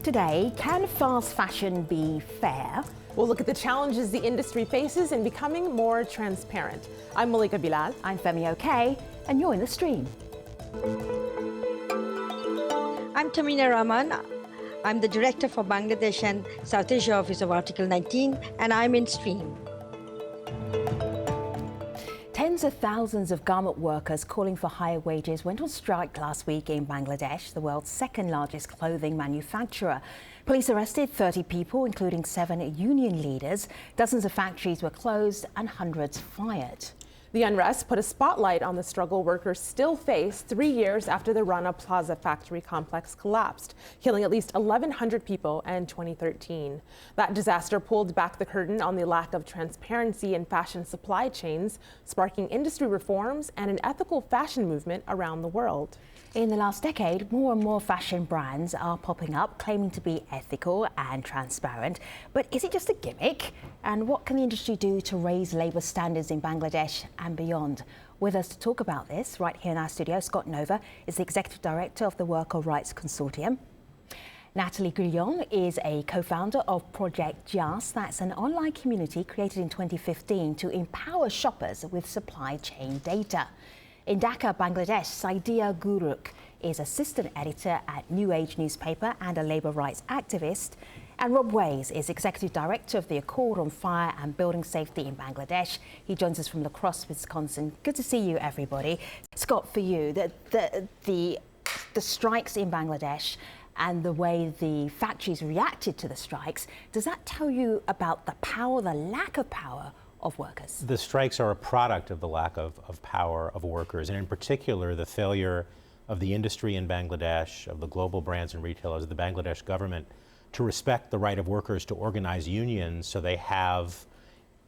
Today, can fast fashion be fair? We'll look at the challenges the industry faces in becoming more transparent. I'm Malika Bilal. I'm Femi OK, and you're in the stream. I'm Tamina Rahman. I'm the Director for Bangladesh and South Asia Office of Article 19, and I'm in stream. Tens of thousands of garment workers calling for higher wages went on strike last week in Bangladesh, the world's second largest clothing manufacturer. Police arrested 30 people, including 7 union leaders. Dozens of factories were closed and hundreds fired. The unrest put a spotlight on the struggle workers still face 3 years after the Rana Plaza factory complex collapsed, killing at least 1,100 people in 2013. That disaster pulled back the curtain on the lack of transparency in fashion supply chains, sparking industry reforms and an ethical fashion movement around the world. In the last decade, more and more fashion brands are popping up, claiming to be ethical and transparent. But is it just a gimmick? And what can the industry do to raise labour standards in Bangladesh and beyond? With us to talk about this, right here in our studio, Scott Nova is the Executive Director of the Worker Rights Consortium. Natalie Guillon is a co-founder of Project Just. That's an online community created in 2015 to empower shoppers with supply chain data. In Dhaka, Bangladesh, Saidia Guruk is assistant editor at New Age newspaper and a labour rights activist. And Rob Ways is executive director of the Accord on Fire and Building Safety in Bangladesh. He joins us from La Crosse, Wisconsin. Good to see you, everybody. Scott, for you, the strikes in Bangladesh and the way the factories reacted to the strikes, does that tell you about the power, the lack of power of workers? The strikes are a product of the lack of power of workers, and in particular the failure of the industry in Bangladesh, of the global brands and retailers, of the Bangladesh government to respect the right of workers to organize unions so they have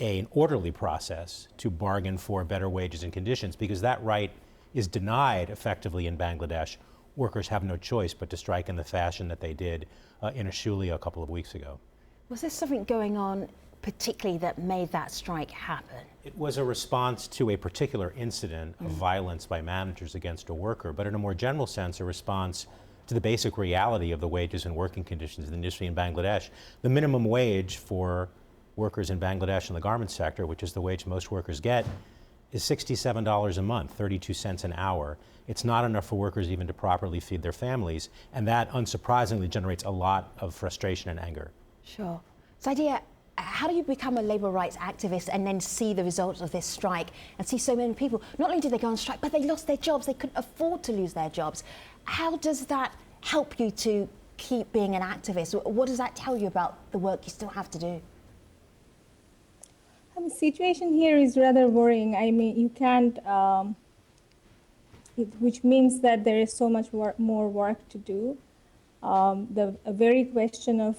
an orderly process to bargain for better wages and conditions, because that right is denied effectively in Bangladesh. Workers have no choice but to strike in the fashion that they did in Ashulia a couple of weeks ago. Was there something going on particularly that made that strike happen? It was a response to a particular incident of violence by managers against a worker, but in a more general sense, a response to the basic reality of the wages and working conditions in the industry in Bangladesh. The minimum wage for workers in Bangladesh in the garment sector, which is the wage most workers get, is $67 a month, 32 cents an hour. It's not enough for workers even to properly feed their families, and that unsurprisingly generates a lot of frustration and anger. Sure. Saidia, how do you become a labour rights activist and then see the results of this strike and see so many people, not only did they go on strike, but they lost their jobs, they couldn't afford to lose their jobs. How does that help you to keep being an activist? What does that tell you about the work you still have to do? The situation here is rather worrying. I mean, you can't, which means that there is so much more work to do. The very question of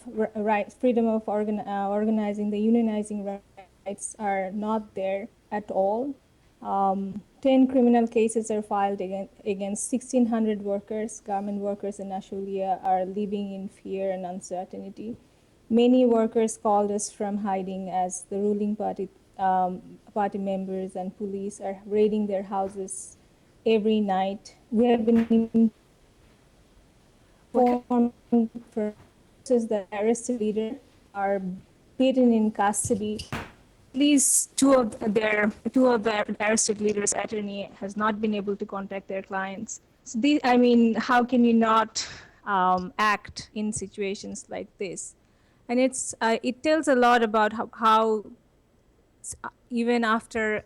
freedom of organizing, the unionizing rights are not there at all. 10 criminal cases are filed against 1,600 workers. Garment workers in Ashulia are living in fear and uncertainty. Many workers called us from hiding as the ruling party members and police are raiding their houses every night. We have been informed for the arrested leaders are beaten in custody. At least two of the arrested leaders' attorney has not been able to contact their clients. So how can you not act in situations like this? And it tells a lot about how even after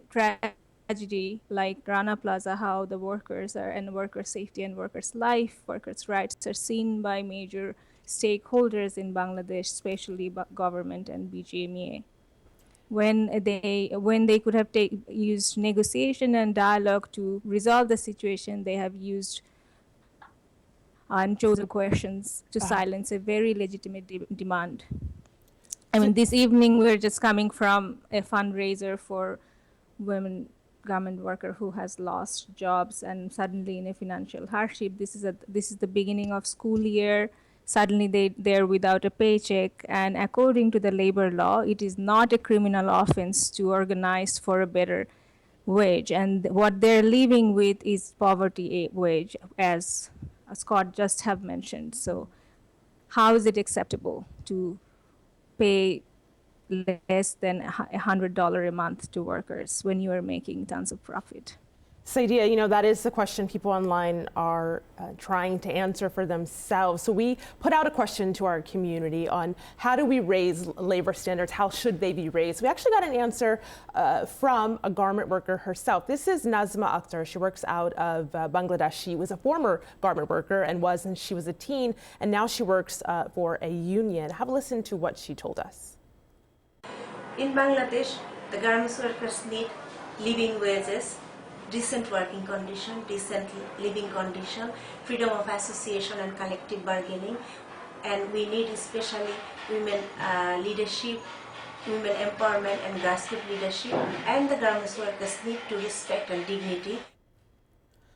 tragedy like Rana Plaza, how the workers are, and worker safety and workers' life, workers' rights are seen by major stakeholders in Bangladesh, especially government and BGMEA. When they could have used negotiation and dialogue to resolve the situation, they have used unchosen questions to silence a very legitimate demand. I mean, this evening we're just coming from a fundraiser for women garment worker who has lost jobs and suddenly in a financial hardship. This is the beginning of school year. Suddenly they're without a paycheck, and according to the labor law, it is not a criminal offense to organize for a better wage, and what they're living with is poverty wage, as Scott just have mentioned. So how is it acceptable to pay less than $100 a month to workers when you are making tons of profit? Saidia, you know, that is the question people online are trying to answer for themselves. So we put out a question to our community on how do we raise labor standards? How should they be raised? We actually got an answer from a garment worker herself. This is Nazma Akhtar. She works out of Bangladesh. She was a former garment worker and she was a teen, and now she works for a union. Have a listen to what she told us. In Bangladesh, the garment workers need living wages, decent working condition, decent living condition, freedom of association and collective bargaining, and we need especially women leadership, women empowerment and grassroots leadership, and the garment workers need to respect and dignity.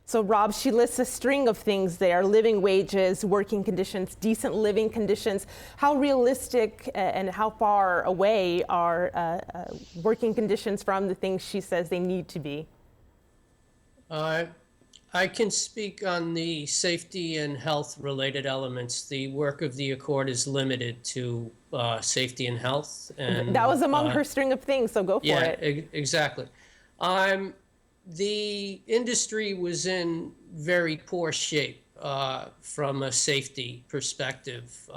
So Rob, she lists a string of things there: living wages, working conditions, decent living conditions. How realistic and how far away are working conditions from the things she says they need to be? I can speak on the safety and health related elements. The work of the Accord is limited to safety and health. And that was among her string of things, so go for it. Yeah, exactly. The industry was in very poor shape from a safety perspective.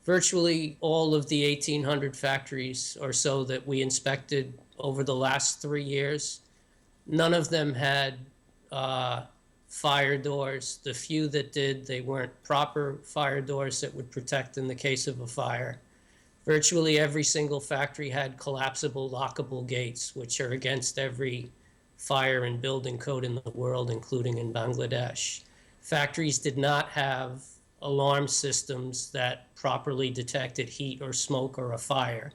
Virtually all of the 1,800 factories or so that we inspected over the last 3 years, none of them had fire doors. The few that did, they weren't proper fire doors that would protect in the case of a fire. Virtually every single factory had collapsible, lockable gates, which are against every fire and building code in the world, including in Bangladesh. Factories did not have alarm systems that properly detected heat or smoke or a fire,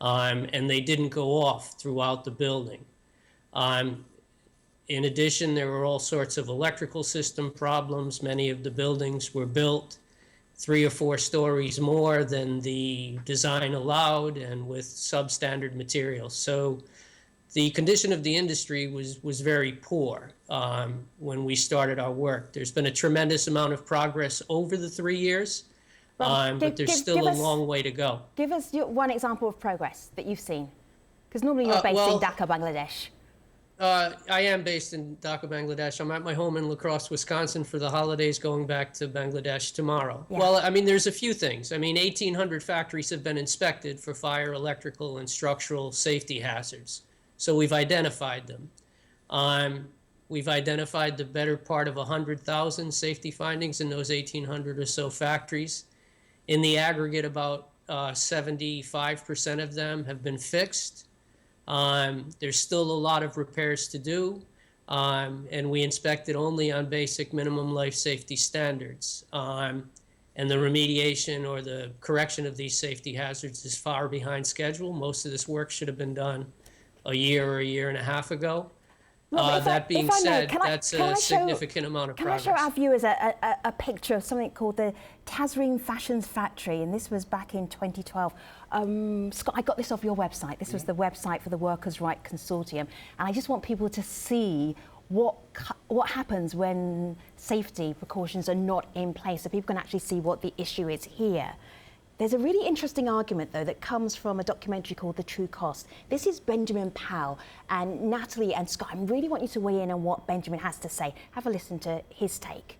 and they didn't go off throughout the building. In addition, there were all sorts of electrical system problems. Many of the buildings were built 3 or 4 stories more than the design allowed and with substandard materials. So the condition of the industry was very poor when we started our work. There's been a tremendous amount of progress over the 3 years, but there's still a long way to go. Give us one example of progress that you've seen, because normally you're based in Dhaka, Bangladesh. I am based in Dhaka, Bangladesh. I'm at my home in La Crosse, Wisconsin for the holidays, going back to Bangladesh tomorrow. Yeah. Well, I mean, there's a few things. I mean, 1,800 factories have been inspected for fire, electrical, and structural safety hazards. So we've identified them. We've identified the better part of 100,000 safety findings in those 1,800 or so factories. In the aggregate, about 75% of them have been fixed. There's still a lot of repairs to do, and we inspected only on basic minimum life safety standards. And the remediation or the correction of these safety hazards is far behind schedule. Most of this work should have been done a year or a year and a half ago. That being said, that's a significant amount of progress. Can I show our viewers a picture of something called the Tazreen Fashions Factory, and this was back in 2012. Scott, I got this off your website. This was the website for the Workers' Right Consortium, and I just want people to see what happens when safety precautions are not in place, so people can actually see what the issue is here. There's a really interesting argument, though, that comes from a documentary called The True Cost. This is Benjamin Powell, and Natalie and Scott, I really want you to weigh in on what Benjamin has to say. Have a listen to his take.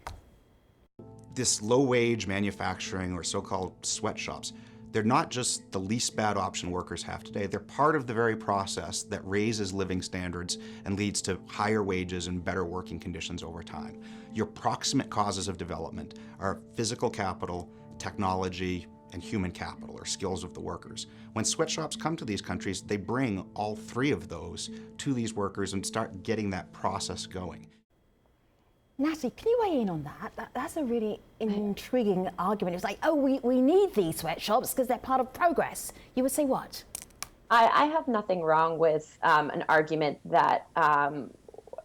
This low-wage manufacturing, or so-called sweatshops, they're not just the least bad option workers have today. They're part of the very process that raises living standards and leads to higher wages and better working conditions over time. Your proximate causes of development are physical capital, technology, and human capital, or skills of the workers. When sweatshops come to these countries, they bring all 3 of those to these workers and start getting that process going. Natalie, can you weigh in on that? That's a really intriguing argument. It's like, oh, we need these sweatshops because they're part of progress. You would say what? I have nothing wrong with an argument that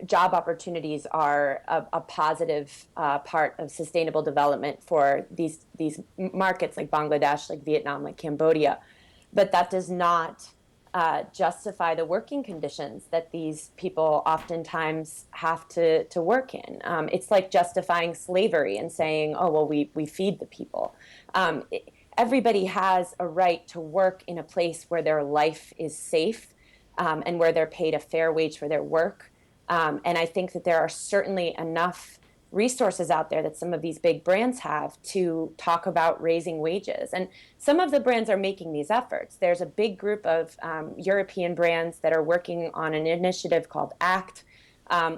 job opportunities are a positive part of sustainable development for these markets like Bangladesh, like Vietnam, like Cambodia. But that does not justify the working conditions that these people oftentimes have to work in. It's like justifying slavery and saying, oh, well, we feed the people. Everybody has a right to work in a place where their life is safe and where they're paid a fair wage for their work. And I think that there are certainly enough resources out there that some of these big brands have to talk about raising wages. And some of the brands are making these efforts. There's a big group of European brands that are working on an initiative called ACT,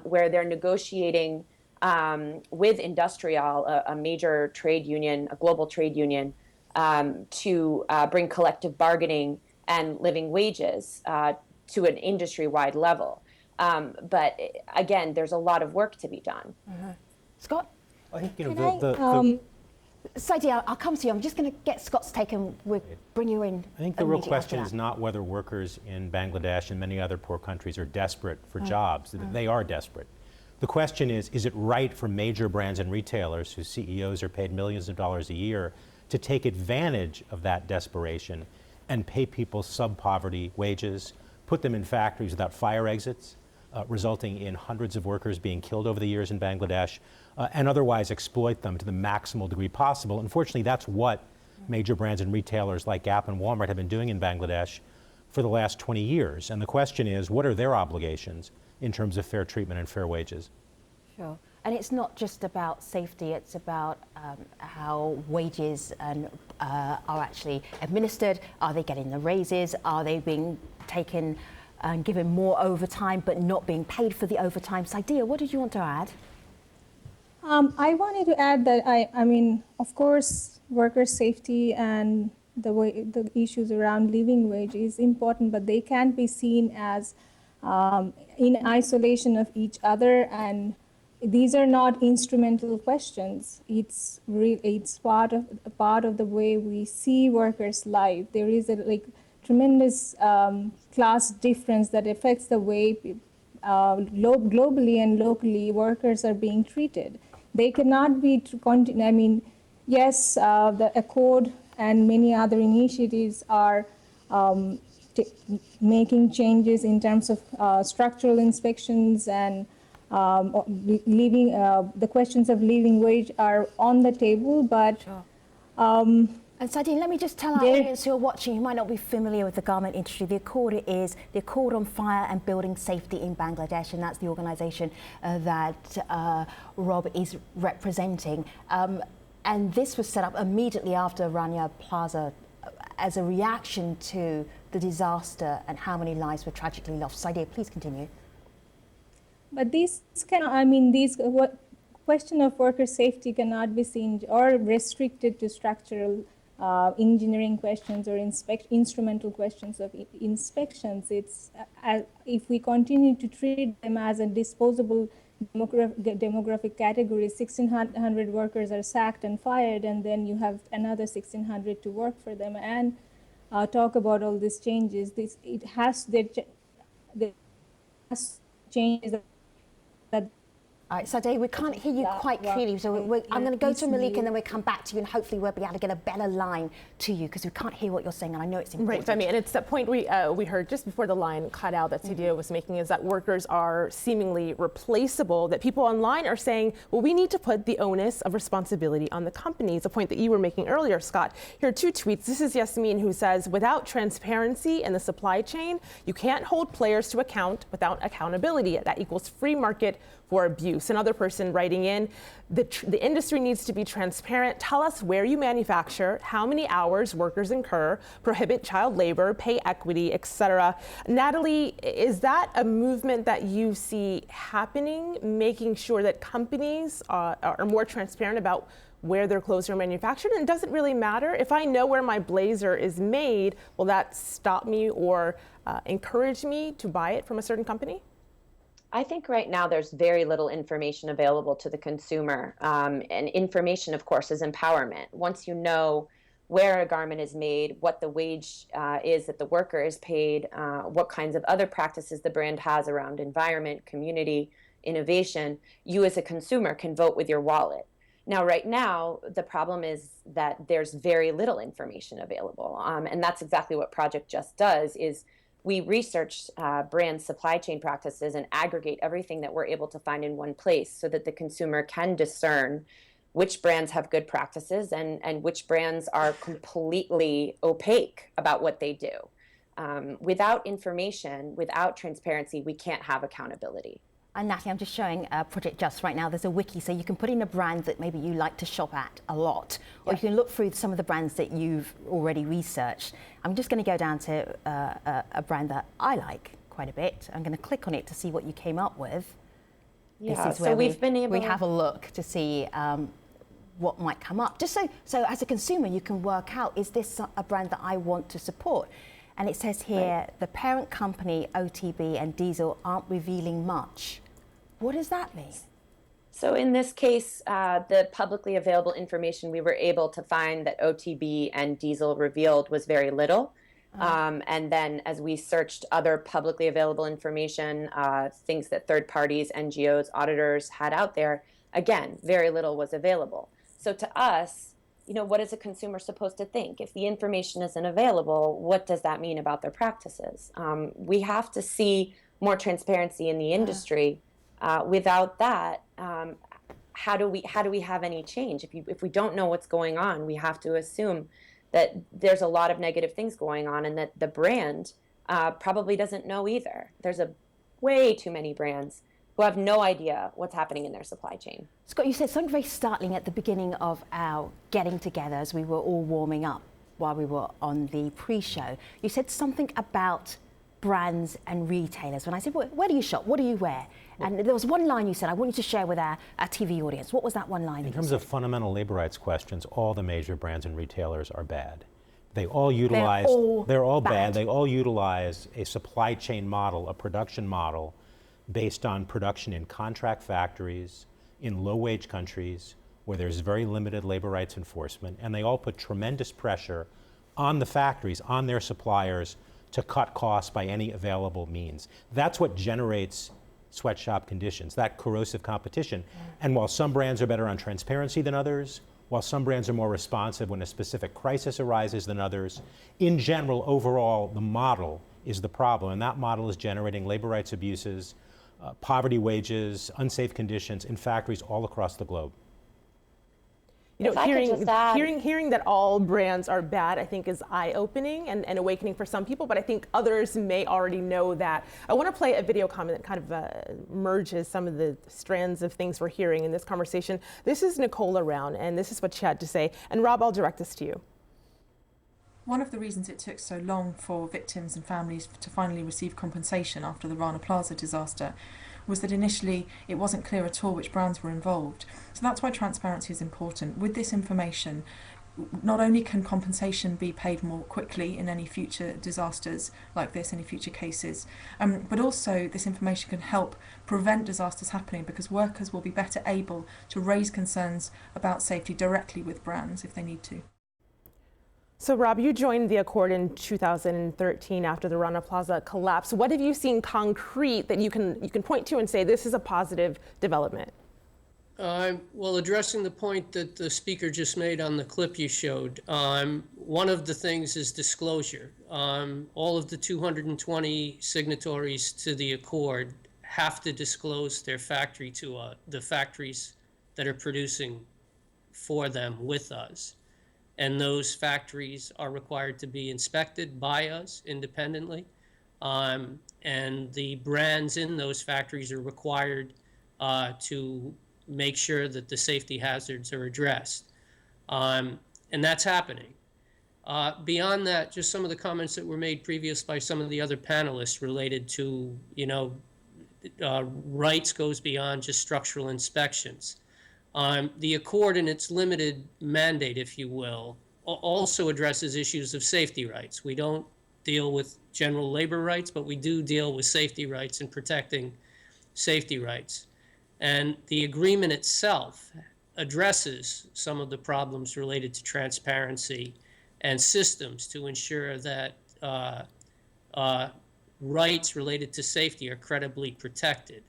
where they're negotiating with Industrial, a major trade union, a global trade union, to bring collective bargaining and living wages to an industry-wide level. But again, there's a lot of work to be done. Mm-hmm. Scott? I think, Saidi, I'll come to you. I'm just going to get Scott's take and we'll bring you in. I think the real question is not whether workers in Bangladesh and many other poor countries are desperate for jobs. They are desperate. The question is it right for major brands and retailers whose CEOs are paid millions of dollars a year to take advantage of that desperation and pay people sub-poverty wages, put them in factories without fire exits, resulting in hundreds of workers being killed over the years in Bangladesh, and otherwise exploit them to the maximal degree possible. Unfortunately, that's what major brands and retailers like Gap and Walmart have been doing in Bangladesh for the last 20 years. And the question is, what are their obligations in terms of fair treatment and fair wages? Sure. And it's not just about safety, it's about how wages are actually administered. Are they getting the raises? Are they being taken and given more overtime but not being paid for the overtime? Saidiya, what did you want to add? I wanted to add that I mean, of course, worker safety and the issues around living wage is important, but they can't be seen as in isolation of each other. And these are not instrumental questions. It's part of the way we see workers' life. There is a tremendous class difference that affects the way globally and locally workers are being treated. They cannot be I mean, yes, the Accord and many other initiatives are making changes in terms of structural inspections and the questions of living wage are on the table, but sure. And Saidi, let me just tell our audience who are watching who might not be familiar with the garment industry. The Accord is the Accord on Fire and Building Safety in Bangladesh, and that's the organisation that Rob is representing. And this was set up immediately after Rana Plaza as a reaction to the disaster and how many lives were tragically lost. Saidi, please continue. But question of worker safety cannot be seen or restricted to structural engineering questions or instrumental questions of inspections. It's if we continue to treat them as a disposable demographic category, 1,600 workers are sacked and fired, and then you have another 1,600 to work for them and talk about all these changes. It has changes that. All right, Saidi, we can't hear you quite clearly, so I'm going to go to Malik and then we'll come back to you and hopefully we'll be able to get a better line to you because we can't hear what you're saying and I know it's important. Right, Femi, and it's that point we heard just before the line cut out that Saidiya was making is that workers are seemingly replaceable, that people online are saying, well, we need to put the onus of responsibility on the companies, a point that you were making earlier, Scott. Here are two tweets. This is Yasmin who says, without transparency in the supply chain, you can't hold players to account without accountability. That equals free market for abuse. Another person writing in, the industry needs to be transparent. Tell us where you manufacture, how many hours workers incur, prohibit child labor, pay equity, etc. Natalie, is that a movement that you see happening, making sure that companies are more transparent about where their clothes are manufactured? And does it really matter? If I know where my blazer is made, will that stop me or encourage me to buy it from a certain company? I think right now there's very little information available to the consumer. And information, of course, is empowerment. Once you know where a garment is made, what the wage is that the worker is paid, what kinds of other practices the brand has around environment, community, innovation, you as a consumer can vote with your wallet. Now, right now, the problem is that there's very little information available. And that's exactly what Project Just does, is we research brand supply chain practices and aggregate everything that we're able to find in one place so that the consumer can discern which brands have good practices and which brands are completely opaque about what they do. Without information, without transparency, we can't have accountability. And Natalie, I'm just showing Project Just right now. There's a wiki, so you can put in a brand that maybe you like to shop at a lot, or you can look through some of the brands that you've already researched. I'm just going to go down to a brand that I like quite a bit. I'm going to click on it to see what you came up with. Yeah, this is where so we've been able we have a look to see what might come up. Just so as a consumer, you can work out, is this a brand that I want to support? And it says here, the parent company, OTB and Diesel, aren't revealing much. What does that mean? So in this case, the publicly available information we were able to find that OTB and Diesel revealed was very little. And then as we searched other publicly available information, things that third parties, NGOs, auditors had out there, again, very little was available. So to us, what is a consumer supposed to think? If the information isn't available, what does that mean about their practices? We have to see more transparency in the industry. Without that, how do we have any change? If we don't know what's going on, we have to assume that there's a lot of negative things going on and that the brand probably doesn't know either. There's way too many brands who have no idea what's happening in their supply chain. Scott, you said something very startling at the beginning of our getting together as we were all warming up while we were on the pre-show. You said something about brands and retailers. When I said, where do you shop? What do you wear? And there was one line you said, I want you to share with our TV audience. What was that one line? In terms of fundamental labor rights questions, all the major brands and retailers are bad. They all utilize, they're all bad. They all utilize a supply chain model, a production model, based on production in contract factories, in low-wage countries, where there's very limited labor rights enforcement, and they all put tremendous pressure on the factories, on their suppliers, to cut costs by any available means. That's what generates sweatshop conditions, that corrosive competition. And while some brands are better on transparency than others, while some brands are more responsive when a specific crisis arises than others, in general, overall, the model is the problem, and that model is generating labor rights abuses, poverty wages, unsafe conditions in factories all across the globe. Hearing that all brands are bad, I think, is eye-opening and awakening for some people, but I think others may already know that. I want to play a video comment that kind of merges some of the strands of things we're hearing in this conversation. This is Nicola Round, and this is what she had to say. And Rob, I'll direct this to you. One of the reasons it took so long for victims and families to finally receive compensation after the Rana Plaza disaster was that initially it wasn't clear at all which brands were involved. So that's why transparency is important. With this information, not only can compensation be paid more quickly in any future disasters like this, any future cases, but also this information can help prevent disasters happening because workers will be better able to raise concerns about safety directly with brands if they need to. So Rob, you joined the Accord in 2013 after the Rana Plaza collapse. What have you seen concrete that you can point to and say this is a positive development? Well, addressing the point that the speaker just made on the clip you showed, one of the things is disclosure. All of the 220 signatories to the Accord have to disclose their factory to the factories that are producing for them with us. And those factories are required to be inspected by us independently. And the brands in those factories are required to make sure that the safety hazards are addressed. And that's happening. Beyond that, just some of the comments that were made previous by some of the other panelists related to, rights goes beyond just structural inspections. The Accord, in its limited mandate, if you will, also addresses issues of safety rights. We don't deal with general labor rights, but we do deal with safety rights and protecting safety rights. And the agreement itself addresses some of the problems related to transparency and systems to ensure that rights related to safety are credibly protected.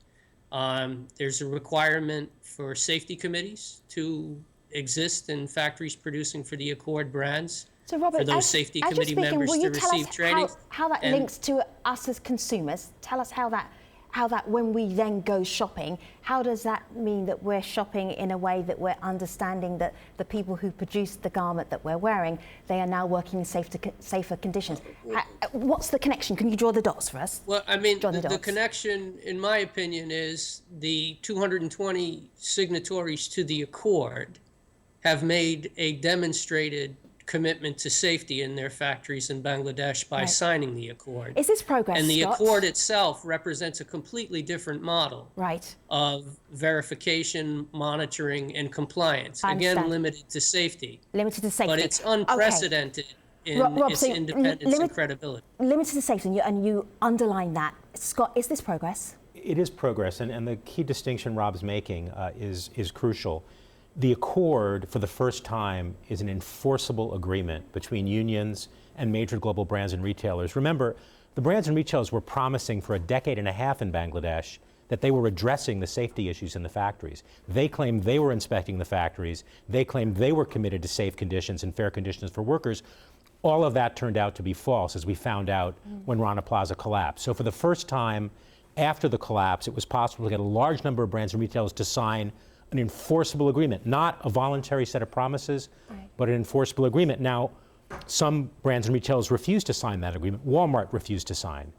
There's a requirement for safety committees to exist in factories producing for the Accord brands. So Robert, for those safety as you're committee speaking, members will to you tell receive us training. how that links to us as consumers? Tell us how that when we then go shopping, how does that mean that we're shopping in a way that we're understanding that the people who produced the garment that we're wearing, they are now working in safer conditions? What's the connection? Can you draw the dots for us? Well, I mean, the connection, in my opinion, is the 220 signatories to the Accord have made a demonstrated commitment to safety in their factories in Bangladesh by signing the Accord. Is this progress, And the Scott? Accord itself represents a completely different model of verification, monitoring, and compliance. Again, limited to safety. Limited to safety. But it's unprecedented in its independence and credibility. Limited to safety, and you underline that. Scott, is this progress? It is progress, and the key distinction Rob's making is crucial. The Accord, for the first time, is an enforceable agreement between unions and major global brands and retailers. Remember, the brands and retailers were promising for a decade and a half in Bangladesh that they were addressing the safety issues in the factories. They claimed they were inspecting the factories. They claimed they were committed to safe conditions and fair conditions for workers. All of that turned out to be false, as we found out when Rana Plaza collapsed. So for the first time after the collapse, it was possible to get a large number of brands and retailers to sign an enforceable agreement, not a voluntary set of promises, but an enforceable agreement. Now, some brands and retailers refused to sign that agreement. Walmart refused to sign.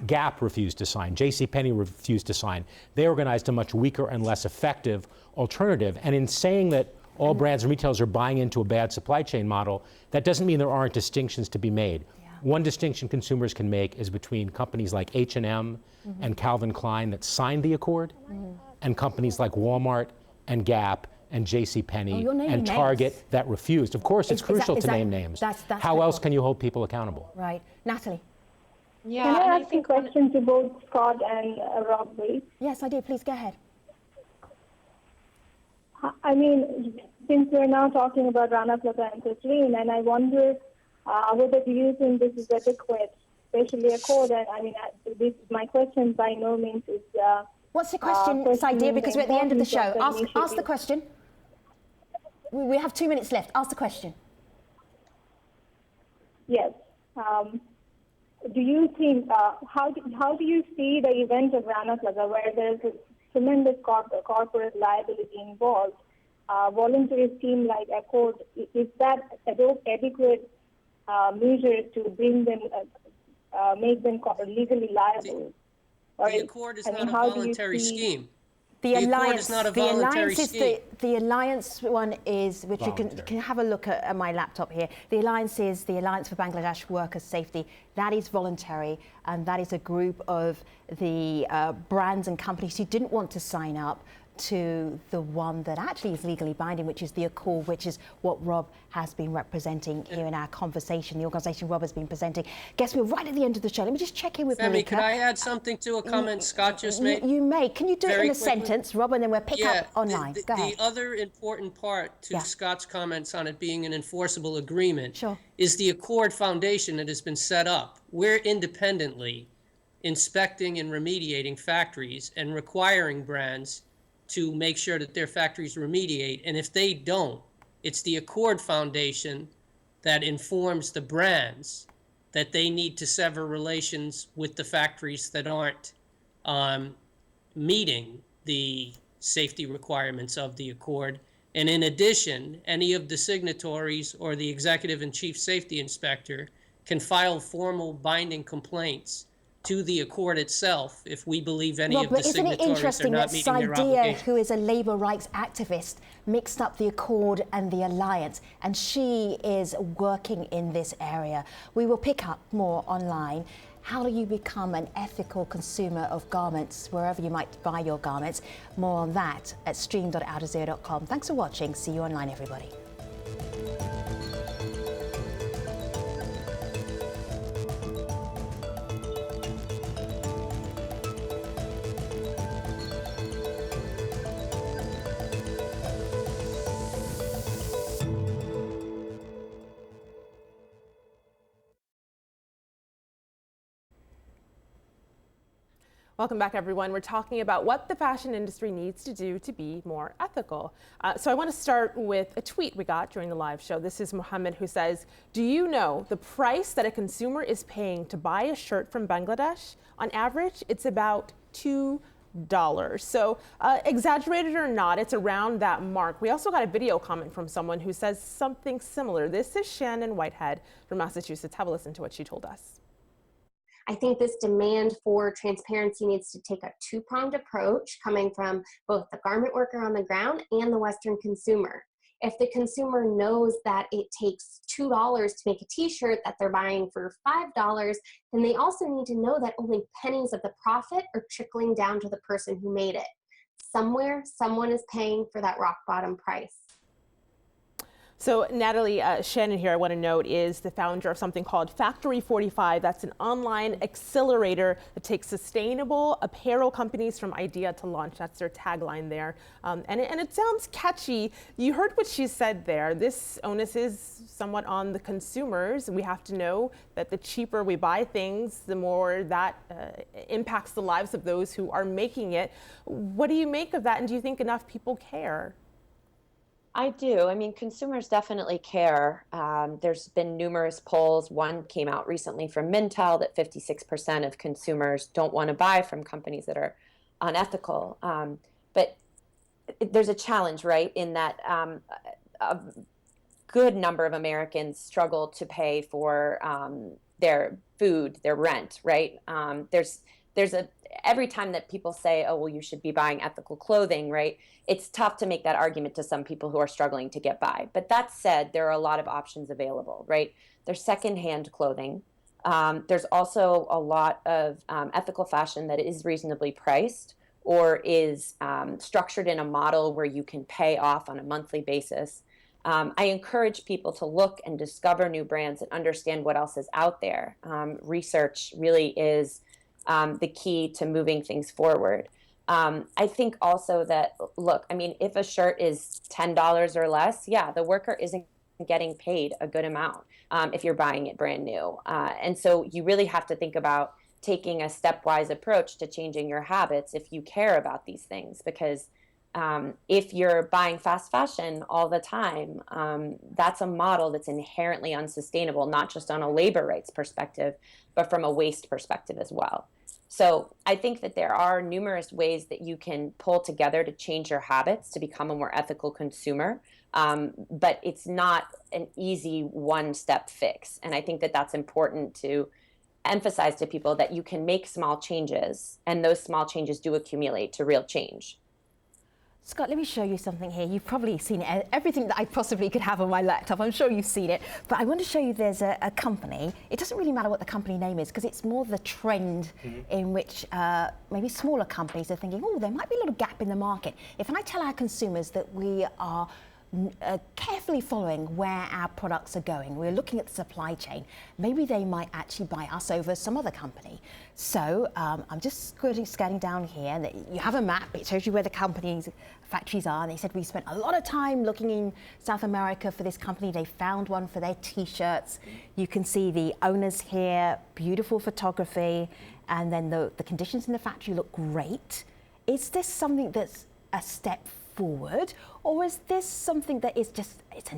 Gap refused to sign. JCPenney refused to sign. They organized a much weaker and less effective alternative. And in saying that all brands and retailers are buying into a bad supply chain model, that doesn't mean there aren't distinctions to be made. One distinction consumers can make is between companies like H&M and Calvin Klein that signed the Accord and companies like Walmart and Gap and JCPenney and Target that refused. Of course, it's crucial to name names. How else can you hold people accountable? Right. Natalie? Yeah, can I ask a question to both Scott and Rob, please? Yes, I do. Please go ahead. I mean, since we're now talking about Rana Plaza and Tasreen, and I wonder whether do you think this is adequate, especially a code? And I mean, my question by no means is... What's the question, Saidir? Because we're at the end of the show. Ask the question. We have 2 minutes left. Ask the question. Yes. Do you think, how do you see the event of Rana Plaza, where there's a tremendous corporate liability involved? Voluntary scheme like Accord, is that adequate measure to bring them, make them legally liable? The Accord is not a voluntary scheme. The alliance is not a voluntary scheme. The alliance one is, which you can have a look at my laptop here. The alliance is the Alliance for Bangladesh Workers' Safety. That is voluntary, and that is a group of the brands and companies who didn't want to sign up to the one that actually is legally binding, which is the Accord, which is what Rob has been representing here in our conversation, the organisation Rob has been presenting. Guess we're right at the end of the show. Let me just check in with Malika. Could I add something to a comment Scott just made? You may. Can you do it in a sentence, Rob, and then we'll pick up online. Go ahead. The other important part to Scott's comments on it being an enforceable agreement is the Accord Foundation that has been set up. We're independently inspecting and remediating factories and requiring brands to make sure that their factories remediate. And if they don't, it's the Accord Foundation that informs the brands that they need to sever relations with the factories that aren't meeting the safety requirements of the Accord. And in addition, any of the signatories or the executive and chief safety inspector can file formal binding complaints to the Accord itself if we believe any of the signatories are not meeting their obligations. Isn't it interesting that Saidir, who is a labour rights activist, mixed up the Accord and the Alliance, and she is working in this area? We will pick up more online. How do you become an ethical consumer of garments wherever you might buy your garments? More on that at stream.aljazeera.com. Thanks for watching. See you online, everybody. Welcome back, everyone. We're talking about what the fashion industry needs to do to be more ethical. So I want to start with a tweet we got during the live show. This is Mohammed, who says, do you know the price that a consumer is paying to buy a shirt from Bangladesh? On average, it's about $2. So exaggerated or not, it's around that mark. We also got a video comment from someone who says something similar. This is Shannon Whitehead from Massachusetts. Have a listen to what she told us. I think this demand for transparency needs to take a two-pronged approach coming from both the garment worker on the ground and the Western consumer. If the consumer knows that it takes $2 to make a t-shirt that they're buying for $5, then they also need to know that only pennies of the profit are trickling down to the person who made it. Somewhere, someone is paying for that rock bottom price. So Natalie, Shannon here, I want to note, is the founder of something called Factory 45. That's an online accelerator that takes sustainable apparel companies from idea to launch. That's their tagline there. And it sounds catchy. You heard what she said there. This onus is somewhat on the consumers. We have to know that the cheaper we buy things, the more that impacts the lives of those who are making it. What do you make of that? And do you think enough people care? I do. I mean, consumers definitely care. There's been numerous polls. One came out recently from Mintel that 56% of consumers don't want to buy from companies that are unethical. But there's a challenge, right, in that a good number of Americans struggle to pay for their food, their rent, right? Every time that people say, oh, well, you should be buying ethical clothing, right? It's tough to make that argument to some people who are struggling to get by. But that said, there are a lot of options available, right? There's secondhand clothing. There's also a lot of ethical fashion that is reasonably priced or is structured in a model where you can pay off on a monthly basis. I encourage people to look and discover new brands and understand what else is out there. Research really is the key to moving things forward. I think also that, look, I mean, if a shirt is $10 or less, yeah, the worker isn't getting paid a good amount if you're buying it brand new. And so you really have to think about taking a stepwise approach to changing your habits if you care about these things, because if you're buying fast fashion all the time, that's a model that's inherently unsustainable, not just on a labor rights perspective, but from a waste perspective as well. So I think that there are numerous ways that you can pull together to change your habits to become a more ethical consumer, but it's not an easy one-step fix. And I think that that's important to emphasize to people, that you can make small changes, and those small changes do accumulate to real change. Scott, let me show you something here. You've probably seen it, everything that I possibly could have on my laptop. I'm sure you've seen it. But I want to show you there's a company. It doesn't really matter what the company name is, because it's more the trend in which maybe smaller companies are thinking, oh, there might be a little gap in the market. If I tell our consumers that we are carefully following where our products are going, we're looking at the supply chain, maybe they might actually buy us over some other company. So I'm just scanning down here. That you have a map, it shows you where the company's factories are. They said we spent a lot of time looking in South America for this company. They found one for their t-shirts. You can see the owners here, beautiful photography, and then the conditions in the factory look great. Is this something that's a step forward, or is this something that is just, it's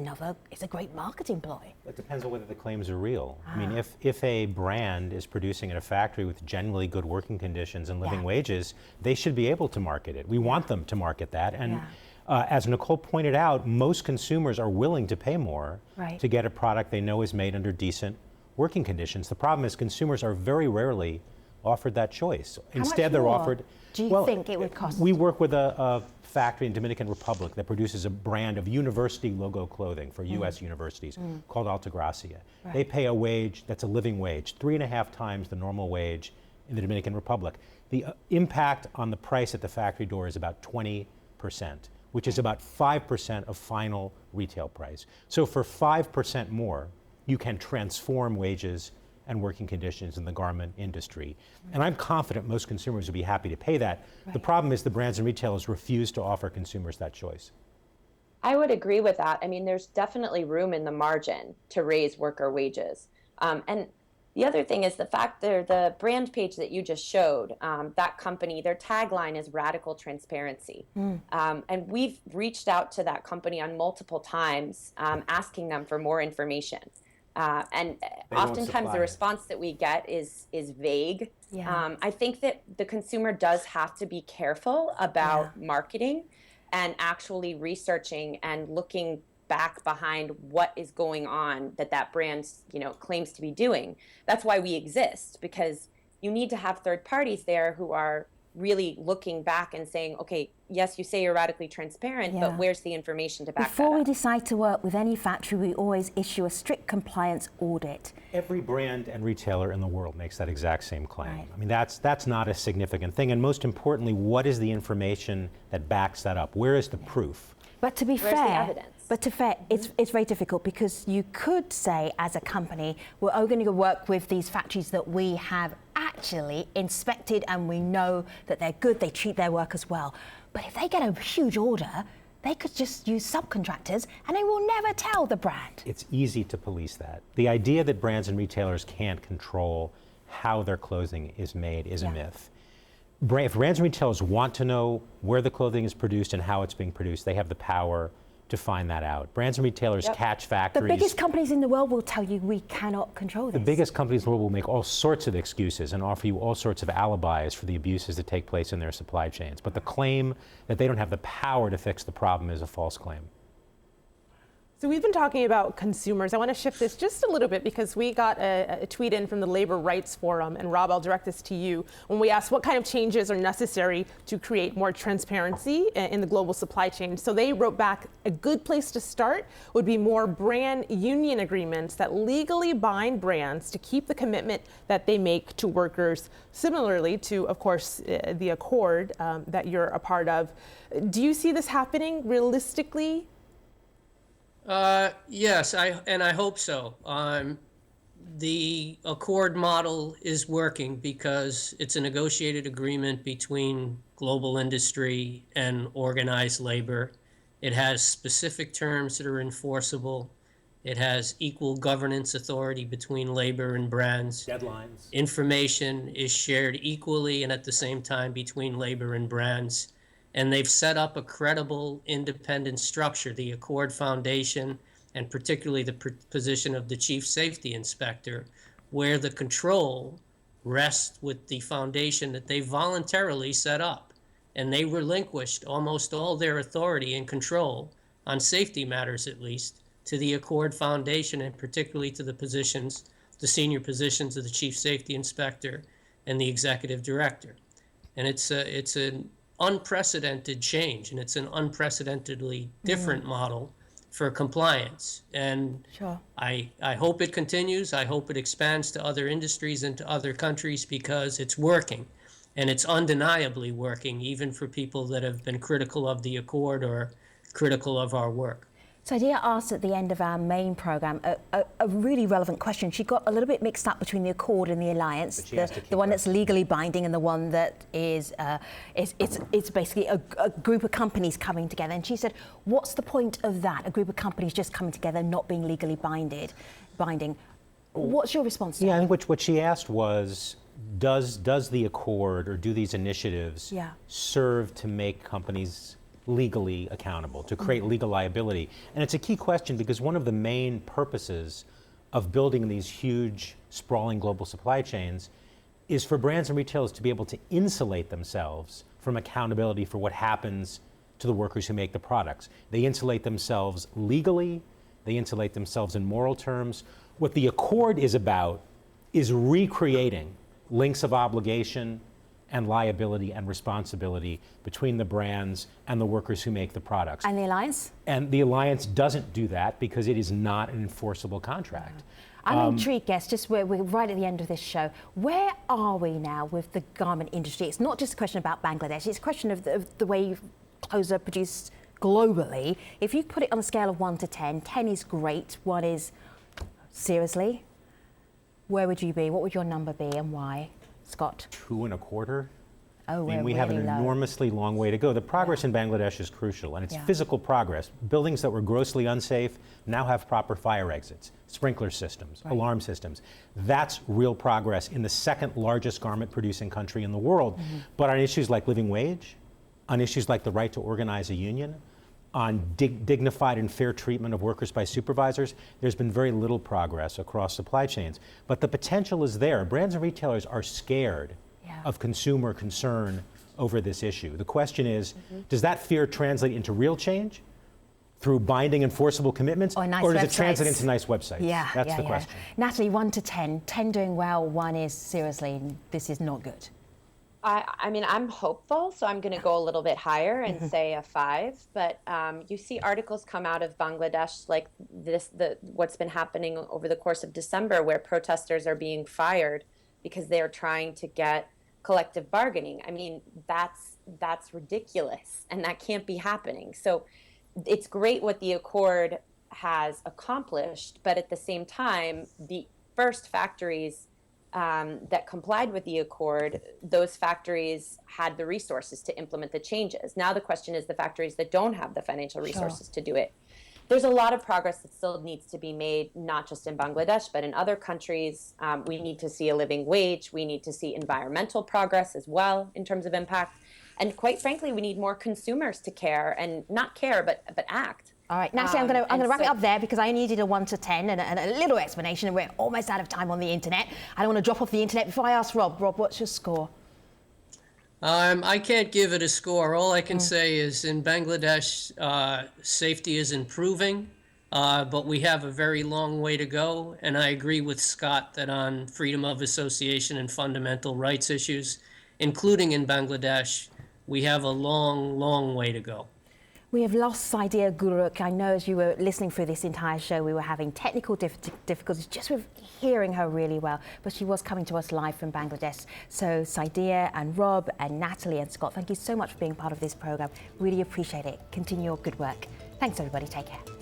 a great marketing ploy? It depends on whether the claims are real. I mean, if a brand is producing in a factory with generally good working conditions and living wages, they should be able to market it. We want them to market that. And as Nicole pointed out, most consumers are willing to pay more to get a product they know is made under decent working conditions. The problem is consumers are very rarely offered that choice. Instead, they're offered. Do you think it would cost? We work with a factory in Dominican Republic that produces a brand of university logo clothing for U.S. universities called Altagracia. They pay a wage that's a living wage, 3.5 times the normal wage in the Dominican Republic. The impact on the price at the factory door is about 20%, which is about 5% of final retail price. So for 5% more, you can transform wages and working conditions in the garment industry. And I'm confident most consumers would be happy to pay that. The problem is the brands and retailers refuse to offer consumers that choice. I would agree with that. I mean, there's definitely room in the margin to raise worker wages. And The other thing is the fact that the brand page that you just showed, that company, their tagline is radical transparency. And we've reached out to that company on multiple times, asking them for more information. And oftentimes the response that we get is vague. Yeah. I think that the consumer does have to be careful about marketing and actually researching and looking back behind what is going on that brand, claims to be doing. That's why we exist, because you need to have third parties there who are really looking back and saying, okay, yes, you say you're radically transparent, but where's the information to back that up? Before we decide to work with any factory, we always issue a strict compliance audit. Every brand and retailer in the world makes that exact same claim. Right. I mean, that's not a significant thing. And most importantly, what is the information that backs that up? Where is the proof? But to be Where's fair, the evidence? It's very difficult, because you could say as a company, we're only going to work with these factories that we have actually inspected and we know that they're good, they treat their workers well. But if they get a huge order, they could just use subcontractors and they will never tell the brand. It's easy to police that. The idea that brands and retailers can't control how their clothing is made is a myth. If brands and retailers want to know where the clothing is produced and how it's being produced, they have the power to find that out. Brands and retailers catch factories. The biggest companies in the world will tell you we cannot control this. The biggest companies in the world will make all sorts of excuses and offer you all sorts of alibis for the abuses that take place in their supply chains. But the claim that they don't have the power to fix the problem is a false claim. So we've been talking about consumers. I want to shift this just a little bit, because we got a tweet in from the Labor Rights Forum, and Rob, I'll direct this to you, when we asked what kind of changes are necessary to create more transparency in the global supply chain. So they wrote back, a good place to start would be more brand union agreements that legally bind brands to keep the commitment that they make to workers, similarly to, of course, the accord that you're a part of. Do you see this happening realistically? Yes, I hope so. The Accord model is working because it's a negotiated agreement between global industry and organized labor. It has specific terms that are enforceable. It has equal governance authority between labor and brands. Deadlines. Information is shared equally and at the same time between labor and brands. And they've set up a credible, independent structure, the Accord Foundation, and particularly the position of the Chief Safety Inspector, where the control rests with the foundation that they voluntarily set up. And they relinquished almost all their authority and control, on safety matters at least, to the Accord Foundation, and particularly to the senior positions of the Chief Safety Inspector and the Executive Director. And it's an unprecedented change, and it's an unprecedentedly different model for compliance. And I hope it continues. I hope it expands to other industries and to other countries, because it's working, and it's undeniably working, even for people that have been critical of the Accord or critical of our work. So Dia asked at the end of our main programme a really relevant question. She got a little bit mixed up between the Accord and the Alliance, the one that's legally binding and the one that is it's basically a group of companies coming together. And she said, what's the point of that? A group of companies just coming together, not being legally binding. What's your response to that? Yeah, I think what she asked was, does the Accord or do these initiatives serve to make companies legally accountable, to create legal liability? And it's a key question, because one of the main purposes of building these huge, sprawling global supply chains is for brands and retailers to be able to insulate themselves from accountability for what happens to the workers who make the products. They insulate themselves legally, they insulate themselves in moral terms. What the Accord is about is recreating links of obligation and liability and responsibility between the brands and the workers who make the products. And the Alliance? And the Alliance doesn't do that because it is not an enforceable contract. I'm intrigued, Guess, just we're right at the end of this show. Where are we now with the garment industry? It's not just a question about Bangladesh, it's a question of the way clothes are produced globally. If you put it on a scale of 1 to 10, 10 is great, 1 is seriously, where would you be? What would your number be and why? Scott? 2 1/4. Oh, I mean, we have an enormously long way to go. The progress in Bangladesh is crucial, and it's physical progress. Buildings that were grossly unsafe now have proper fire exits, sprinkler systems, alarm systems. That's real progress in the second largest garment producing country in the world. But on issues like living wage, on issues like the right to organize a union, on dignified and fair treatment of workers by supervisors, there's been very little progress across supply chains. But the potential is there. Brands and retailers are scared of consumer concern over this issue. The question is, does that fear translate into real change through binding enforceable commitments, or does it translate into nice websites? That's the question. Natalie, 1 to 10, 10 doing well, 1 is seriously, this is not good. I mean, I'm hopeful, so I'm going to go a little bit higher and say a 5. But you see articles come out of Bangladesh like this, what's been happening over the course of December, where protesters are being fired because they are trying to get collective bargaining. I mean, that's ridiculous, and that can't be happening. So it's great what the Accord has accomplished, but at the same time, the first factories that complied with the Accord, those factories had the resources to implement the changes. Now the question is the factories that don't have the financial resources to do it. There's a lot of progress that still needs to be made, not just in Bangladesh, but in other countries. We need to see a living wage. We need to see environmental progress as well in terms of impact. And quite frankly, we need more consumers to care, and not care, but act. All right, Natalie, I'm going to wrap it up there because I only needed a 1 to 10 and a little explanation, and we're almost out of time on the internet. I don't want to drop off the internet before I ask Rob. Rob, what's your score? I can't give it a score. All I can say is in Bangladesh, safety is improving, but we have a very long way to go. And I agree with Scott that on freedom of association and fundamental rights issues, including in Bangladesh, we have a long, long way to go. We have lost Saidia Guruk. I know as you were listening through this entire show, we were having technical difficulties just with hearing her really well, but she was coming to us live from Bangladesh. So Saidia and Rob and Natalie and Scott, thank you so much for being part of this program. Really appreciate it. Continue your good work. Thanks everybody, take care.